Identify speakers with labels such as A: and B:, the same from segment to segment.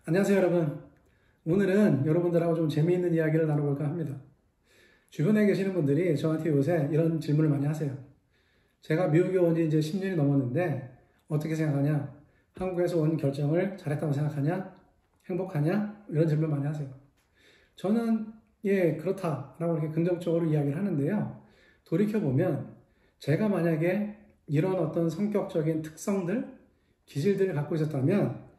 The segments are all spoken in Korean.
A: 안녕하세요 여러분. 오늘은 여러분들하고 좀 재미있는 이야기를 나눠볼까 합니다. 주변에 계시는 분들이 저한테 요새 이런 질문을 많이 하세요. 제가 미국에 온 지 이제 10년이 넘었는데 어떻게 생각하냐? 한국에서 온 결정을 잘했다고 생각하냐? 행복하냐? 이런 질문 많이 하세요. 저는 그렇다라고 이렇게 긍정적으로 이야기를 하는데요. 돌이켜보면 제가 만약에 이런 어떤 성격적인 특성들, 기질들을 갖고 있었다면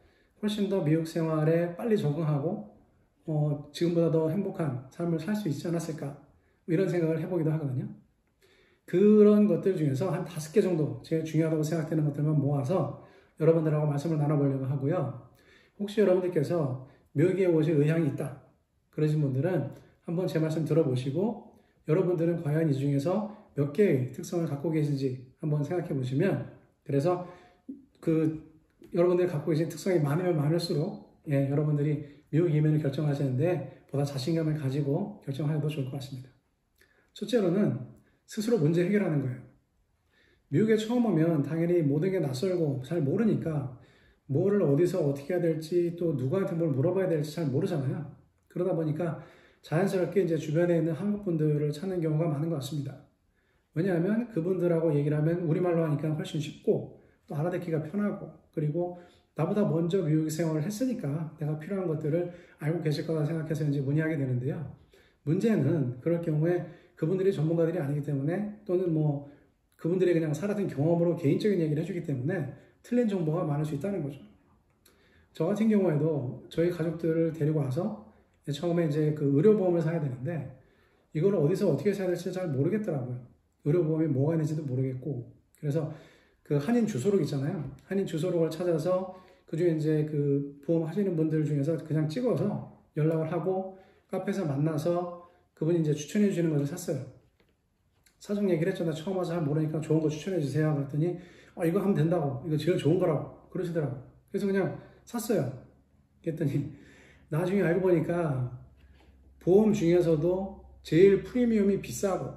A: 훨씬 더 미국 생활에 빨리 적응하고 지금보다 더 행복한 삶을 살 수 있지 않았을까 이런 생각을 해보기도 하거든요. 그런 것들 중에서 한 5개 정도 제일 중요하다고 생각되는 것들만 모아서 여러분들하고 말씀을 나눠보려고 하고요. 혹시 여러분들께서 미국에 오실 의향이 있다 그러신 분들은 한번 제 말씀 들어보시고 여러분들은 과연 이 중에서 몇 개의 특성을 갖고 계신지 한번 생각해 보시면, 그래서 여러분들이 갖고 계신 특성이 많으면 많을수록 여러분들이 미국 이민을 결정하시는데 보다 자신감을 가지고 결정하셔도 좋을 것 같습니다. 첫째로는 스스로 문제 해결하는 거예요. 미국에 처음 오면 당연히 모든 게 낯설고 잘 모르니까 뭐를 어디서 어떻게 해야 될지 또 누구한테 뭘 물어봐야 될지 잘 모르잖아요. 그러다 보니까 자연스럽게 이제 주변에 있는 한국 분들을 찾는 경우가 많은 것 같습니다. 왜냐하면 그분들하고 얘기를 하면 우리말로 하니까 훨씬 쉽고 또 알아듣기가 편하고, 그리고 나보다 먼저 미국 생활을 했으니까 내가 필요한 것들을 알고 계실 거다 생각해서 이제 문의하게 되는데요. 문제는 그럴 경우에 그분들이 전문가들이 아니기 때문에, 또는 뭐 그분들이 그냥 살았던 경험으로 개인적인 얘기를 해주기 때문에 틀린 정보가 많을 수 있다는 거죠. 저 같은 경우에도 저희 가족들을 데리고 와서 처음에 이제 그 의료보험을 사야 되는데 이걸 어디서 어떻게 사야 될지 잘 모르겠더라고요. 의료보험이 뭐가 있는지도 모르겠고, 그래서 그 한인 주소록 있잖아요. 한인 주소록을 찾아서 그중에 이제 그 보험 하시는 분들 중에서 그냥 찍어서 연락을 하고 카페에서 만나서 그분이 이제 추천해 주시는 것을 샀어요. 사정 얘기를 했죠. 나 처음 와서 잘 모르니까 좋은 거 추천해 주세요. 그랬더니 이거 하면 된다고. 이거 제일 좋은 거라고. 그러시더라고요. 그래서 그냥 샀어요. 그랬더니 나중에 알고 보니까 보험 중에서도 제일 프리미엄이 비싸고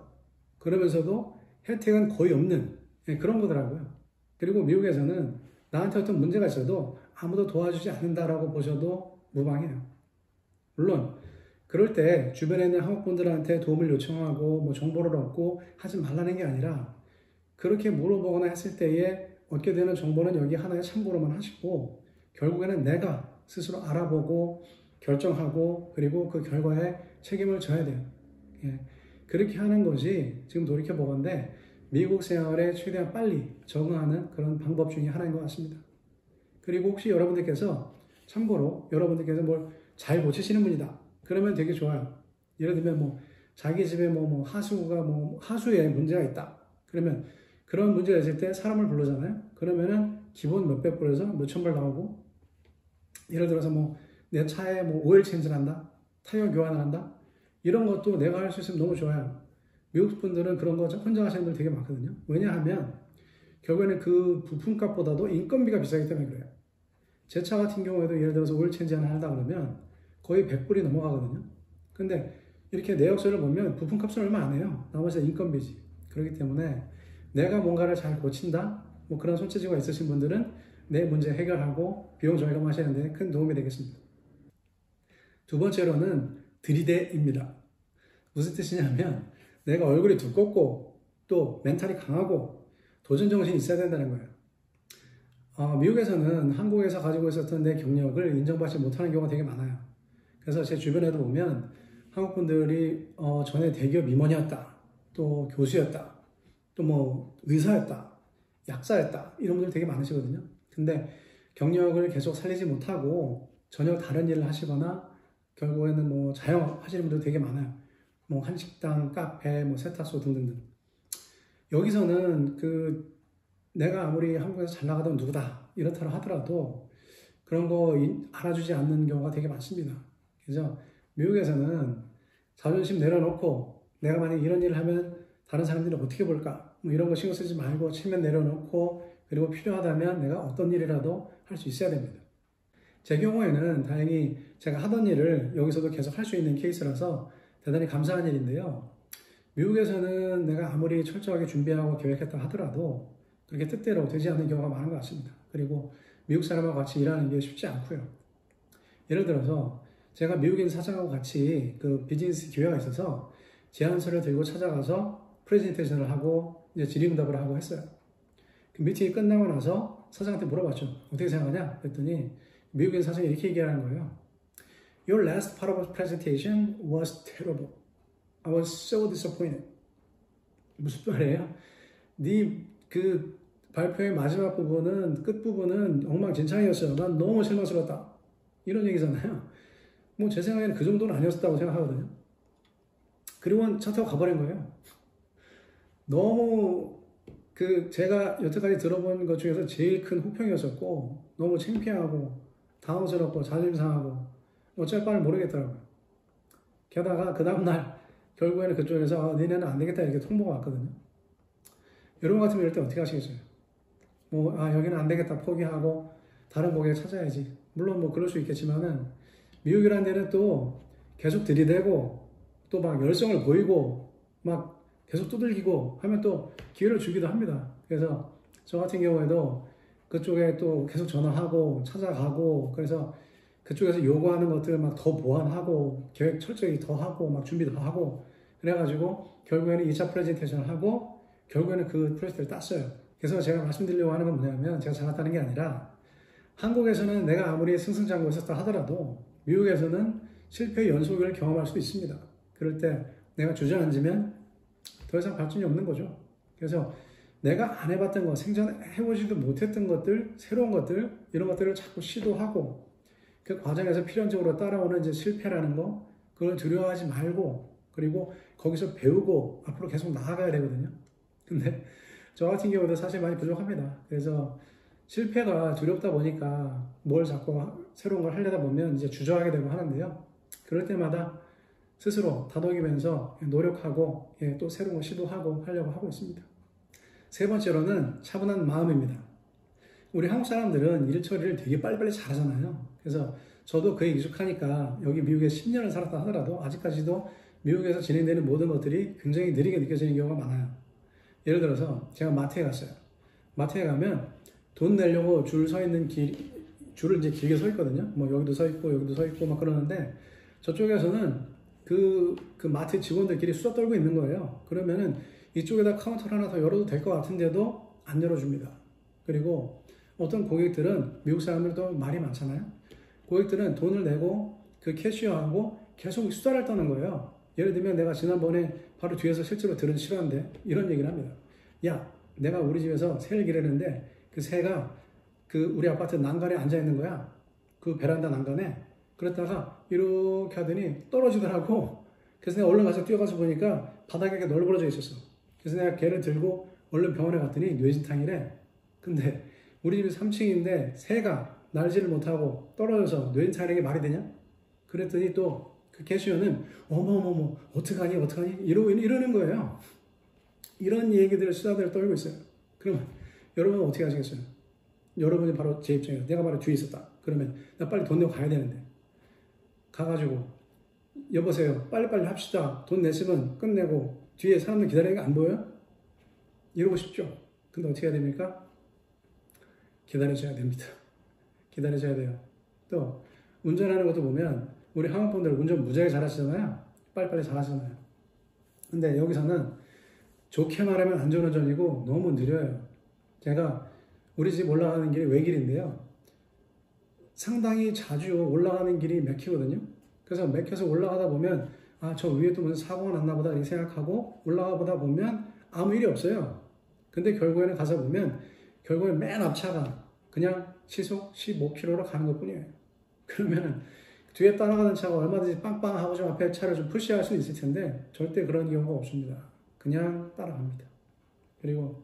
A: 그러면서도 혜택은 거의 없는 그런 거더라고요. 그리고 미국에서는 나한테 어떤 문제가 있어도 아무도 도와주지 않는다라고 보셔도 무방해요. 물론 그럴 때 주변에 있는 한국분들한테 도움을 요청하고 뭐 정보를 얻고 하지 말라는 게 아니라, 그렇게 물어보거나 했을 때에 얻게 되는 정보는 여기 하나의 참고로만 하시고 결국에는 내가 스스로 알아보고 결정하고 그리고 그 결과에 책임을 져야 돼요. 그렇게 하는 것이 지금 돌이켜보건대 미국 생활에 최대한 빨리 적응하는 그런 방법 중에 하나인 것 같습니다. 그리고 혹시 여러분들께서 참고로 여러분들께서 뭘 잘 고치시는 분이다 그러면 되게 좋아요. 예를 들면 뭐 자기 집에 하수구가 하수에 문제가 있다 그러면 그런 문제가 있을 때 사람을 부르잖아요. 그러면은 기본 몇백 불에서 몇천 불 나오고, 예를 들어서 내 차에 오일 체인지를 한다, 타이어 교환을 한다, 이런 것도 내가 할 수 있으면 너무 좋아요. 미국 분들은 그런 거 혼자 하시는 분들 되게 많거든요. 왜냐하면 결국에는 그 부품값보다도 인건비가 비싸기 때문에 그래요. 제 차 같은 경우에도 예를 들어서 오일 체인지 하나 한다 그러면 거의 100불이 넘어가거든요. 근데 이렇게 내역서를 보면 부품값은 얼마 안 해요. 나머지 인건비지. 그렇기 때문에 내가 뭔가를 잘 고친다, 그런 손재주가 있으신 분들은 내 문제 해결하고 비용 절감하시는 데 큰 도움이 되겠습니다. 두 번째로는 들이대입니다. 무슨 뜻이냐면 내가 얼굴이 두껍고 또 멘탈이 강하고 도전정신이 있어야 된다는 거예요. 미국에서는 한국에서 가지고 있었던 내 경력을 인정받지 못하는 경우가 되게 많아요. 그래서 제 주변에도 보면 한국 분들이 전에 대기업 임원이었다, 또 교수였다, 또 의사였다, 약사였다, 이런 분들 되게 많으시거든요. 근데 경력을 계속 살리지 못하고 전혀 다른 일을 하시거나 결국에는 자영업 하시는 분들 되게 많아요. 한식당, 카페, 세탁소 등등등. 여기서는 내가 아무리 한국에서 잘 나가던 누구다 이렇다고 하더라도 그런 거 알아주지 않는 경우가 되게 많습니다. 그래서 미국에서는 자존심 내려놓고 내가 만약 이런 일을 하면 다른 사람들이 어떻게 볼까 이런 거 신경 쓰지 말고 체면 내려놓고, 그리고 필요하다면 내가 어떤 일이라도 할 수 있어야 됩니다. 제 경우에는 다행히 제가 하던 일을 여기서도 계속 할 수 있는 케이스라서 대단히 감사한 일인데요. 미국에서는 내가 아무리 철저하게 준비하고 계획했다 하더라도 그렇게 뜻대로 되지 않는 경우가 많은 것 같습니다. 그리고 미국 사람하고 같이 일하는 게 쉽지 않고요. 예를 들어서 제가 미국에 있는 사장하고 같이 그 비즈니스 기회가 있어서 제안서를 들고 찾아가서 프레젠테이션을 하고 이제 질의응답을 하고 했어요. 그 미팅이 끝나고 나서 사장한테 물어봤죠. 어떻게 생각하냐? 그랬더니 미국에 있는 사장이 이렇게 얘기하는 거예요. Your last part of the presentation was terrible. I was so disappointed. 무슨 말이에요? 네 그 발표의 마지막 부분은 끝 부분은 엉망진창이었어요. 난 너무 실망스러웠다. 이런 얘기잖아요. 뭐 제 생각에는 그 정도는 아니었다고 생각하거든요. 그리고 차 타고 가버린 거예요. 너무 그 제가 여태까지 들어본 것 중에서 제일 큰 혹평이었었고 너무 창피하고 당황스럽고 자존심 상하고 어쩔 바를 모르겠더라고요. 게다가 그 다음날 결국에는 그쪽에서 니네는 안 되겠다 이렇게 통보가 왔거든요. 여러분 같으면 이럴 때 어떻게 하시겠어요? 여기는 안 되겠다 포기하고 다른 고객을 찾아야지. 물론 뭐 그럴 수 있겠지만은 미국이라는 데는 또 계속 들이대고 또 막 열성을 보이고 막 계속 두들기고 하면 또 기회를 주기도 합니다. 그래서 저 같은 경우에도 그쪽에 또 계속 전화하고 찾아가고 그래서 그쪽에서 요구하는 것들 막 더 보완하고 계획 철저히 더 하고 막 준비 더 하고 그래가지고 결국에는 2차 프레젠테이션을 하고 결국에는 그 프로젝트를 땄어요. 그래서 제가 말씀드리려고 하는 건 뭐냐면 제가 잘났다는 게 아니라 한국에서는 내가 아무리 승승장구 했었다 하더라도 미국에서는 실패의 연속을 경험할 수도 있습니다. 그럴 때 내가 주저앉으면 더 이상 발전이 없는 거죠. 그래서 내가 안 해봤던 것, 생전에 해보지도 못했던 것들, 새로운 것들, 이런 것들을 자꾸 시도하고 그 과정에서 필연적으로 따라오는 이제 실패라는 거, 그걸 두려워하지 말고 그리고 거기서 배우고 앞으로 계속 나아가야 되거든요. 근데 저 같은 경우도 사실 많이 부족합니다. 그래서 실패가 두렵다 보니까 뭘 자꾸 새로운 걸 하려다 보면 이제 주저하게 되고 하는데요. 그럴 때마다 스스로 다독이면서 노력하고 또 새로운 걸 시도하고 하려고 하고 있습니다. 세 번째로는 차분한 마음입니다. 우리 한국 사람들은 일 처리를 되게 빨리빨리 잘하잖아요. 그래서 저도 그에 익숙하니까 여기 미국에 10년을 살았다 하더라도 아직까지도 미국에서 진행되는 모든 것들이 굉장히 느리게 느껴지는 경우가 많아요. 예를 들어서 제가 마트에 갔어요. 마트에 가면 돈 내려고 줄 서 있는 줄을 이제 길게 서 있거든요. 뭐 여기도 서 있고 여기도 서 있고 막 그러는데 저쪽에서는 그 마트 직원들끼리 수다 떨고 있는 거예요. 그러면은 이쪽에다 카운터를 하나 더 열어도 될 것 같은데도 안 열어줍니다. 그리고 어떤 고객들은 미국 사람들도 말이 많잖아요. 고객들은 돈을 내고 그 캐시어하고 계속 수다를 떠는 거예요. 예를 들면 내가 지난번에 바로 뒤에서 실제로 들은 실화인데 이런 얘기를 합니다. 야, 내가 우리 집에서 새를 기르는데 그 새가 그 우리 아파트 난간에 앉아 있는 거야. 그 베란다 난간에. 그랬다가 이렇게 하더니 떨어지더라고. 그래서 내가 얼른 가서 뛰어가서 보니까 바닥에 널브러져 있었어. 그래서 내가 걔를 들고 얼른 병원에 갔더니 뇌진탕이래. 근데 우리 집이 3층인데 새가 날지를 못하고 떨어져서 뇌진탕이라는 게 말이 되냐? 그랬더니 또 그 캐시어는 어머머머 어떡하니 이러는 거예요. 이런 얘기들을 수다들 떨고 있어요. 그러면 여러분은 어떻게 하시겠어요? 여러분이 바로 제 입장이에요. 내가 바로 뒤에 있었다. 그러면 나 빨리 돈 내고 가야 되는데 가가지고 여보세요 빨리빨리 합시다. 돈 냈으면 끝내고 뒤에 사람들 기다리는 게 안 보여요? 이러고 싶죠? 근데 어떻게 해야 됩니까? 기다려줘야 됩니다. 기다려줘야 돼요. 또 운전하는 것도 보면 우리 한국 분들 운전 무지하게 잘하시잖아요. 빨리빨리 잘하시잖아요. 근데 여기서는 좋게 말하면 안전운전이고 너무 느려요. 제가 우리 집 올라가는 길이 외길인데요. 상당히 자주 올라가는 길이 막히거든요. 그래서 막혀서 올라가다 보면 저 위에 또 무슨 사고가 났나 보다 이렇게 생각하고 올라가 보다 보면 아무 일이 없어요. 근데 결국에는 가서 보면 결국엔 맨 앞차가 그냥 시속 15km로 가는 것 뿐이에요. 그러면은 뒤에 따라가는 차가 얼마든지 빵빵하고 좀 앞에 차를 좀 푸시할 수 있을 텐데 절대 그런 경우가 없습니다. 그냥 따라갑니다. 그리고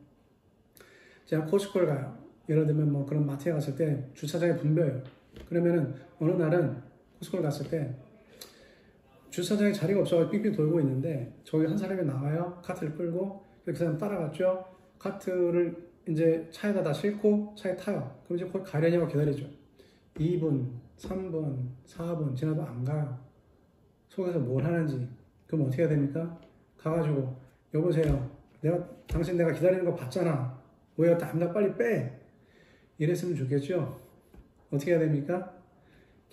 A: 제가 코스코를 가요. 예를 들면 뭐 그런 마트에 갔을 때 주차장에 붐벼요. 그러면은 어느 날은 코스코를 갔을 때 주차장에 자리가 없어서 빙빙 돌고 있는데 저기 한 사람이 나와요. 카트를 끌고 그 사람 따라갔죠. 카트를 이제 차에다 다 싣고 차에 타요. 그럼 이제 거기 가려냐고 기다리죠. 2분, 3분, 4분 지나도 안 가요. 속에서 뭘 하는지. 그럼 어떻게 해야 됩니까? 가가지고 여보세요. 당신 내가 기다리는 거 봤잖아. 왜 당장 빨리 빼. 이랬으면 좋겠죠. 어떻게 해야 됩니까?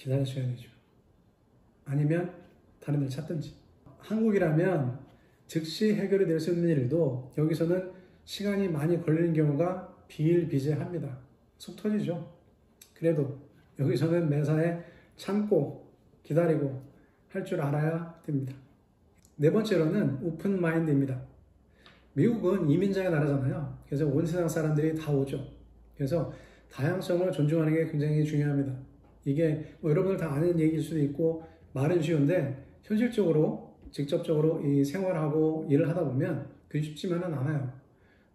A: 기다리셔야 되죠. 아니면 다른 일 찾든지. 한국이라면 즉시 해결이 될 수 있는 일도 여기서는 시간이 많이 걸리는 경우가 비일비재합니다. 속 터지죠. 그래도 여기서는 매사에 참고 기다리고 할 줄 알아야 됩니다. 네 번째로는 오픈 마인드입니다. 미국은 이민자의 나라잖아요. 그래서 온 세상 사람들이 다 오죠. 그래서 다양성을 존중하는 게 굉장히 중요합니다. 이게 뭐 여러분들 다 아는 얘기일 수도 있고 말은 쉬운데 현실적으로 직접적으로 이 생활하고 일을 하다 보면 그게 쉽지만은 않아요.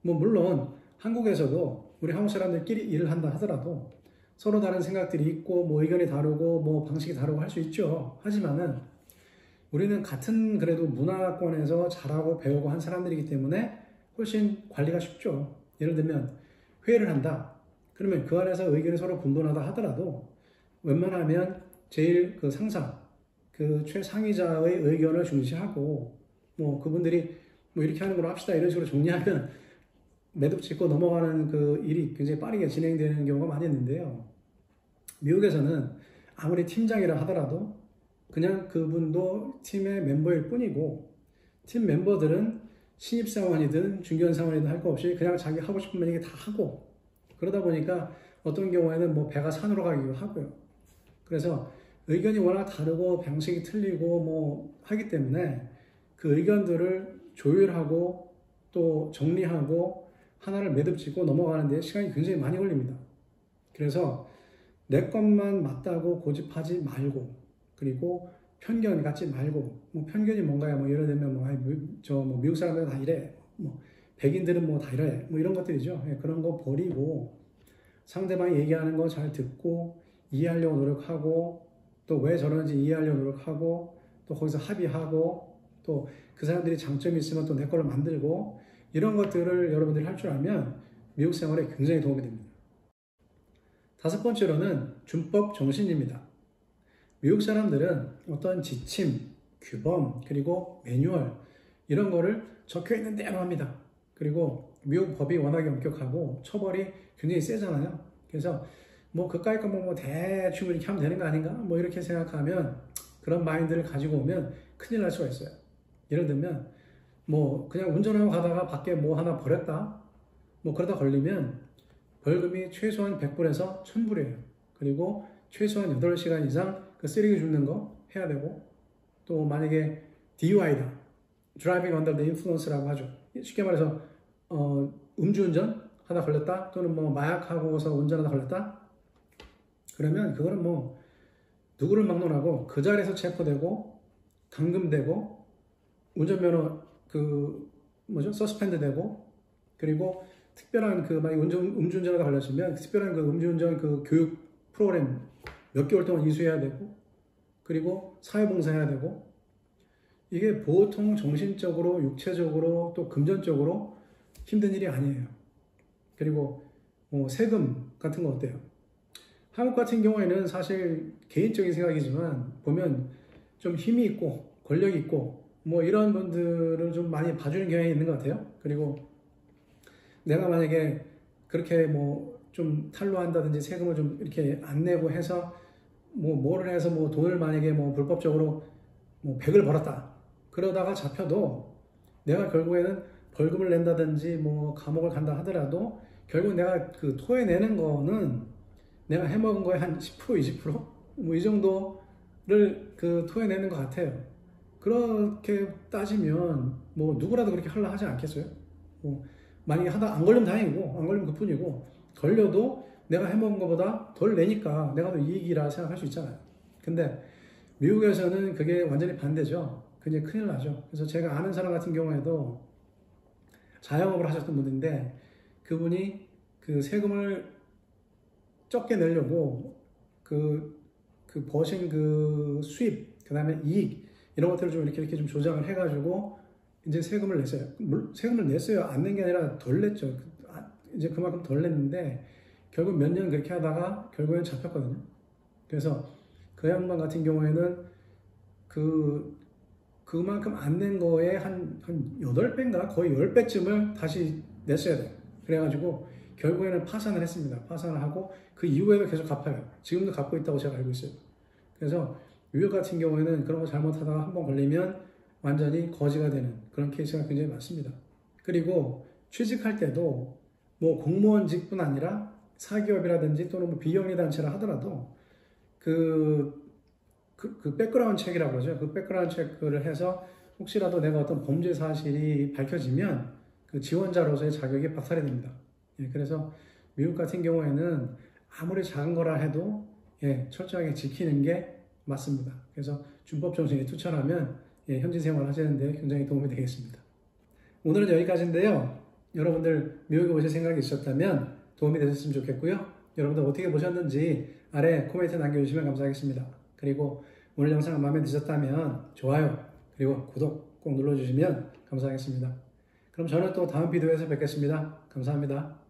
A: 뭐 물론 한국에서도 우리 한국 사람들끼리 일을 한다 하더라도 서로 다른 생각들이 있고 뭐 의견이 다르고 뭐 방식이 다르고 할 수 있죠. 하지만은 우리는 같은 그래도 문화권에서 자라고 배우고 한 사람들이기 때문에 훨씬 관리가 쉽죠. 예를 들면 회의를 한다. 그러면 그 안에서 의견이 서로 분분하다 하더라도 웬만하면 제일 그 상사, 그 최상위자의 의견을 중시하고 뭐 그분들이 뭐 이렇게 하는 걸로 합시다 이런 식으로 정리하면 매듭 짓고 넘어가는 그 일이 굉장히 빠르게 진행되는 경우가 많이 있는데요. 미국에서는 아무리 팀장이라 하더라도 그냥 그분도 팀의 멤버일 뿐이고 팀 멤버들은 신입사원이든 중견사원이든 할 거 없이 그냥 자기 하고 싶은 얘기 다 하고 그러다 보니까 어떤 경우에는 뭐 배가 산으로 가기도 하고요. 그래서 의견이 워낙 다르고 방식이 틀리고 뭐 하기 때문에 그 의견들을 조율하고 또 정리하고 하나를 매듭짓고 넘어가는 데 시간이 굉장히 많이 걸립니다. 그래서 내 것만 맞다고 고집하지 말고 그리고 편견 갖지 말고 뭐 편견이 뭔가요? 뭐 예를 들면 뭐 미국 사람들은 다 이래 뭐 백인들은 뭐 다 이래 뭐 이런 것들이죠. 예, 그런 거 버리고 상대방이 얘기하는 거 잘 듣고 이해하려고 노력하고 또 왜 저러는지 이해하려고 노력하고 또 거기서 합의하고 또 그 사람들이 장점이 있으면 또 내 걸로 만들고 이런 것들을 여러분들이 할 줄 알면 미국 생활에 굉장히 도움이 됩니다. 다섯 번째로는 준법 정신입니다. 미국 사람들은 어떤 지침, 규범, 그리고 매뉴얼 이런 거를 적혀 있는 대로 합니다. 그리고 미국 법이 워낙에 엄격하고 처벌이 굉장히 세잖아요. 그래서 뭐 그까이 거 뭐 대충 이렇게 하면 되는 거 아닌가? 뭐 이렇게 생각하면 그런 마인드를 가지고 오면 큰일 날 수가 있어요. 예를 들면 뭐 그냥 운전하고 가다가 밖에 뭐 하나 버렸다. 뭐 그러다 걸리면 벌금이 최소한 100불에서 1000불이에요. 그리고 최소한 8시간 이상 그 쓰레기 줍는 거 해야 되고 또 만약에 DUI다. Driving Under the Influence라고 하죠. 쉽게 말해서 음주운전 하다 걸렸다 또는 뭐 마약하고서 운전하다 걸렸다 그러면 그거는 뭐 누구를 막론하고 그 자리에서 체포되고 감금되고 운전면허 그 뭐죠 서스펜드 되고 그리고 특별한 그 만약 음주운전하다 걸렸으면 특별한 그 음주운전 그 교육 프로그램 몇 개월 동안 이수해야 되고 그리고 사회봉사해야 되고 이게 보통 정신적으로 육체적으로 또 금전적으로 힘든 일이 아니에요. 그리고 뭐 세금 같은 거 어때요? 한국 같은 경우에는 사실 개인적인 생각이지만 보면 좀 힘이 있고 권력이 있고 뭐 이런 분들을 좀 많이 봐주는 경향이 있는 것 같아요. 그리고 내가 만약에 그렇게 뭐 좀 탈루한다든지 세금을 좀 이렇게 안 내고 해서 뭐 뭐를 해서 뭐 돈을 만약에 뭐 불법적으로 뭐 100을 벌었다. 그러다가 잡혀도 내가 결국에는 벌금을 낸다든지 뭐 감옥을 간다 하더라도 결국 내가 그 토해내는 거는 내가 해먹은 거에 한 10%, 20%? 뭐 이 정도를 그 토해내는 것 같아요. 그렇게 따지면 뭐 누구라도 그렇게 하려 하지 않겠어요? 뭐 만약에 하다 안 걸리면 다행이고 안 걸리면 그뿐이고 걸려도 내가 해먹은 것보다 덜 내니까 내가 더 이익이라 생각할 수 있잖아요. 근데 미국에서는 그게 완전히 반대죠. 굉장히 큰일 나죠. 그래서 제가 아는 사람 같은 경우에도 자영업을 하셨던 분인데 그분이 그 세금을 적게 내려고 그 버신 그 수입, 그 다음에 이익 이런 것들을 좀 이렇게 좀 조작을 해가지고 이제 세금을 냈어요. 세금을 냈어요. 안 낸 게 아니라 덜 냈죠. 이제 그만큼 덜 냈는데 결국 몇 년 그렇게 하다가 결국엔 잡혔거든요. 그래서 그 양반 같은 경우에는 그만큼 안 낸 거에 한 8배인가 거의 10배쯤을 다시 냈어야 돼요. 그래가지고 결국에는 파산을 했습니다. 파산을 하고 그 이후에도 계속 갚아요. 지금도 갚고 있다고 제가 알고 있어요. 그래서 미국 같은 경우에는 그런 거 잘못하다가 한번 걸리면 완전히 거지가 되는 그런 케이스가 굉장히 많습니다. 그리고 취직할 때도 뭐 공무원직뿐 아니라 사기업이라든지 또는 뭐 비영리 단체라 하더라도 그 백그라운드 체크라고 그러죠. 그 백그라운드 체크를 해서 혹시라도 내가 어떤 범죄 사실이 밝혀지면 그 지원자로서의 자격이 박탈이 됩니다. 예, 그래서 미국 같은 경우에는 아무리 작은 거라 해도 예, 철저하게 지키는 게 맞습니다. 그래서 준법 정신에 투철하면 예, 현지 생활 하시는데 굉장히 도움이 되겠습니다. 오늘은 여기까지인데요. 여러분들 미국에 오실 생각이 있으셨다면 도움이 되셨으면 좋겠고요. 여러분들 어떻게 보셨는지 아래 코멘트 남겨주시면 감사하겠습니다. 그리고 오늘 영상 마음에 드셨다면 좋아요 그리고 구독 꼭 눌러주시면 감사하겠습니다. 그럼 저는 또 다음 비디오에서 뵙겠습니다. 감사합니다.